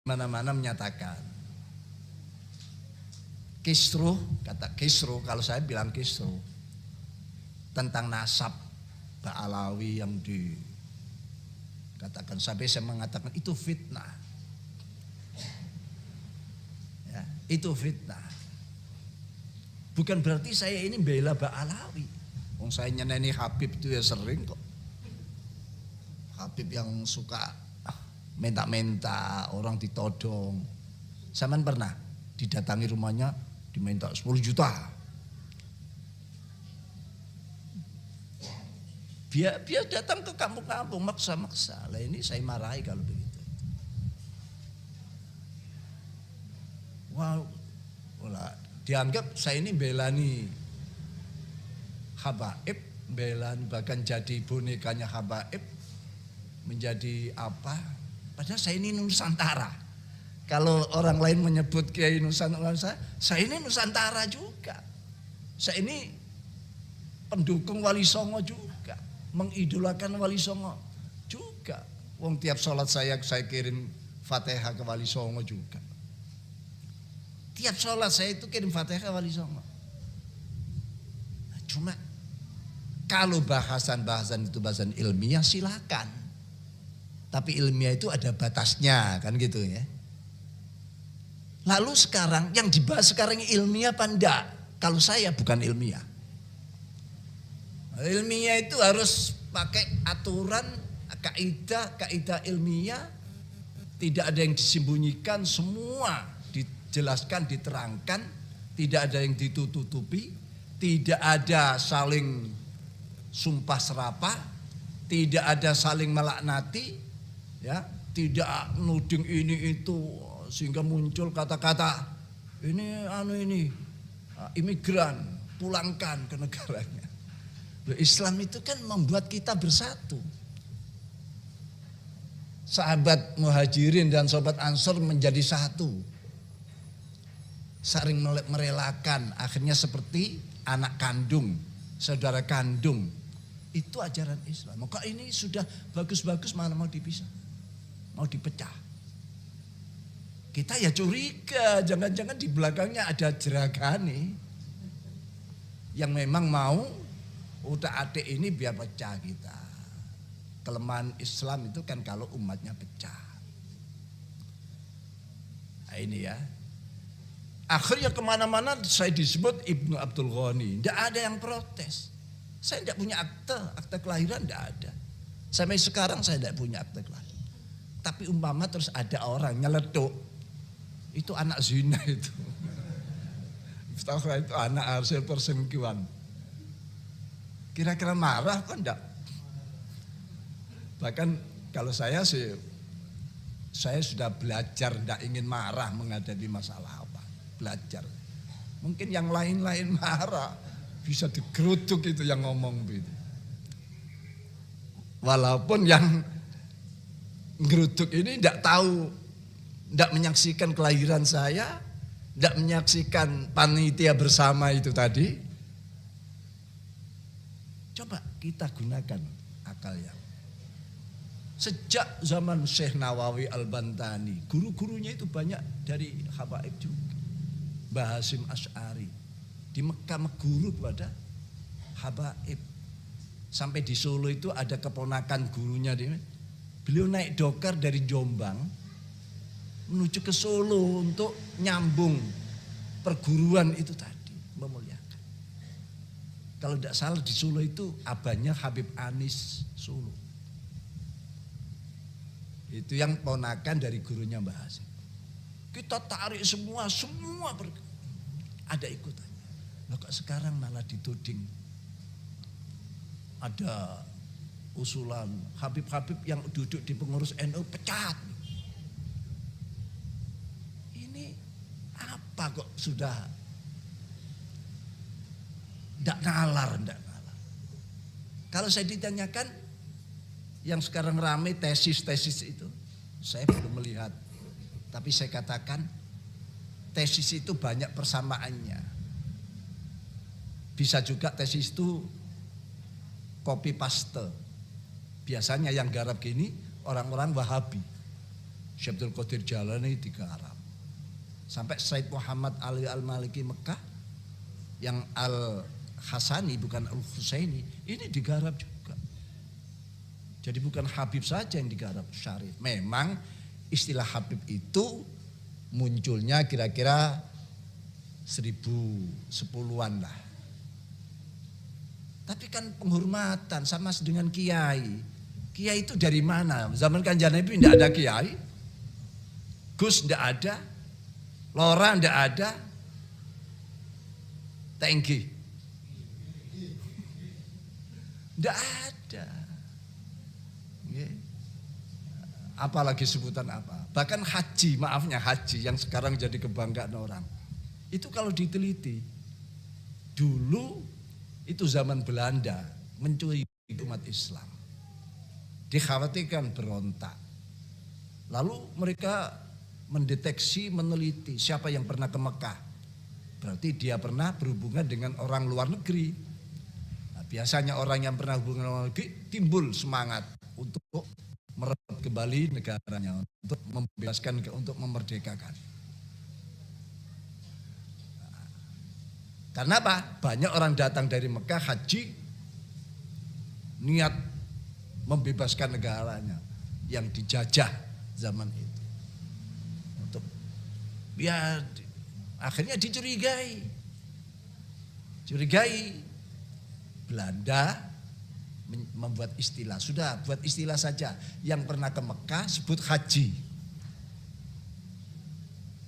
mana-mana menyatakan Kisru, kata Kisru, kalau saya bilang Kisru tentang nasab Ba'alawi yang dikatakan, sampai saya mengatakan itu fitnah. Ya, itu fitnah. Bukan berarti saya ini bela Ba'alawi. Wong saya nyeneni Habib itu ya sering kok. Habib yang suka minta-minta orang ditodong. Saman pernah didatangi rumahnya diminta 10 juta. Dia datang ke kampung-kampung maksa-maksa. Lah ini saya marahi kalau begitu. Wow, dianggap saya ini belani habaib, belani bahkan jadi bonekanya habaib, menjadi apa? Padahal saya ini Nusantara. Kalau orang lain menyebut Kiai Nusantara, saya ini Nusantara juga. Saya ini pendukung Wali Songo juga, mengidolakan Wali Songo juga. Wong tiap sholat saya kirim Fatihah ke Wali Songo juga. Tiap sholat saya itu kirim Fatihah ke Wali Songo. Nah, cuma kalau bahasan-bahasan itu bahasan ilmiah silakan. Tapi ilmiah itu ada batasnya, kan gitu ya. Lalu sekarang yang dibahas sekarang ilmiah apa enggak? Kalau saya bukan ilmiah. Ilmiah itu harus pakai aturan, kaidah ilmiah. Tidak ada yang disembunyikan, semua dijelaskan, diterangkan. Tidak ada yang ditutupi. Tidak ada saling sumpah serapah. Tidak ada saling melaknati. Ya, tidak nuding ini itu sehingga muncul kata-kata ini imigran pulangkan ke negaranya. Islam itu kan membuat kita bersatu. Sahabat Muhajirin dan sahabat Ansor menjadi satu. Saling merelakan, akhirnya seperti anak kandung, saudara kandung. Itu ajaran Islam. Maka ini sudah bagus-bagus, mana mau dipisah, mau dipecah. Kita ya curiga, jangan-jangan di belakangnya ada jeragane yang memang mau utak-atik ini biar pecah kita. Kelemahan Islam itu kan kalau umatnya pecah. Nah ini ya. Akhirnya kemana-mana saya disebut Ibnu Abdul Ghani. Tidak ada yang protes. Saya tidak punya akte kelahiran tidak ada. Sampai sekarang saya tidak punya akte kelahiran. Tapi umpama terus ada orang nyeleduk. Itu anak zina itu. Itu anak hasil persengkuan. Kira-kira marah kan enggak? Bahkan kalau saya sih, saya sudah belajar enggak ingin marah menghadapi masalah apa. Belajar. Mungkin yang lain-lain marah. Bisa digeruduk itu yang ngomong gitu. Walaupun yang geruduk ini enggak tahu, tidak menyaksikan kelahiran saya, tidak menyaksikan panitia bersama itu tadi. Coba kita gunakan akal yang. Sejak zaman Syekh Nawawi Al-Bantani, guru-gurunya itu banyak dari habaib juga. Mbah Hasyim Asy'ari di Mekah guru kepada habaib. Sampai di Solo itu ada keponakan gurunya, beliau naik dokar dari Jombang menuju ke Solo untuk nyambung perguruan itu tadi, memuliakan. Kalau tidak salah di Solo itu abahnya Habib Anis Solo. Itu yang ponakan dari gurunya Mbah Hasyim. Kita tarik semua ada ikutannya. Nah, kok sekarang malah dituding ada usulan Habib-habib yang duduk di pengurus NU pecat. Apa kok sudah tidak nalar. Kalau saya ditanyakan yang sekarang ramai tesis-tesis itu, saya belum melihat. Tapi saya katakan tesis itu banyak persamaannya. Bisa juga tesis itu copy paste. Biasanya yang garap gini orang-orang Wahabi. Syekh Abdul Qadir Jalani digarap. Sampai Said Muhammad Ali Al-Maliki Mekah yang Al-Hasani bukan Al-Husaini ini digarap juga. Jadi bukan Habib saja yang digarap Syarif. Memang istilah Habib itu munculnya kira-kira 1010-an lah. Tapi kan penghormatan sama dengan kiai. Kiai itu dari mana? Zaman Kanjeng Nabi tidak ada kiai. Gus tidak ada. Lora tidak ada. Tengki. Tidak ada. Apalagi sebutan apa. Bahkan haji, maafnya haji yang sekarang jadi kebanggaan orang. Itu kalau diteliti. Dulu itu zaman Belanda mencuri umat Islam. Dikhawatirkan berontak. Lalu mereka mendeteksi, meneliti siapa yang pernah ke Mekah. Berarti dia pernah berhubungan dengan orang luar negeri. Nah, biasanya orang yang pernah hubungan dengan luar negeri timbul semangat untuk merebut kembali negaranya, untuk membebaskan, untuk memerdekakan. Karena apa? Banyak orang datang dari Mekah haji niat membebaskan negaranya yang dijajah zaman itu. Untuk ya akhirnya dicurigai. Curigai Belanda membuat istilah. Sudah buat istilah saja. Yang pernah ke Mekah sebut haji.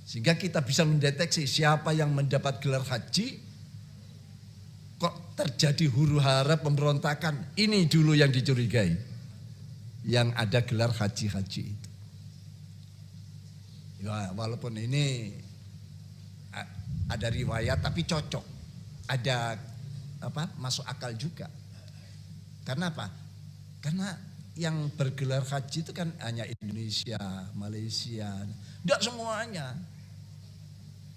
Sehingga kita bisa mendeteksi siapa yang mendapat gelar haji. Kok terjadi huru hara pemberontakan? Ini dulu yang dicurigai. Yang ada gelar haji-haji itu. Ya, walaupun ini ada riwayat tapi cocok. Ada apa? Masuk akal juga. Karena apa? Karena yang bergelar haji itu kan hanya Indonesia, Malaysia. Tidak semuanya.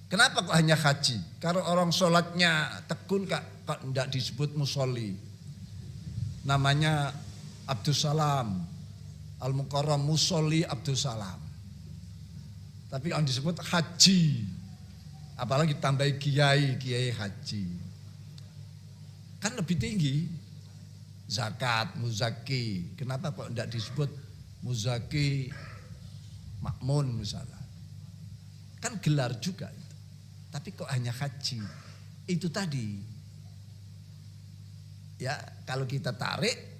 Kenapa kok hanya haji? Kalau orang sholatnya tekun kok tidak disebut musolli. Namanya Abdussalam. Al-Mukarram musolli Abdussalam. Tapi yang disebut haji. Apalagi tambah kiai haji. Kan lebih tinggi. Zakat, muzaki. Kenapa kok tidak disebut muzaki makmun misalnya. Kan gelar juga. Tapi kok hanya haji. Itu tadi. Ya, kalau kita tarik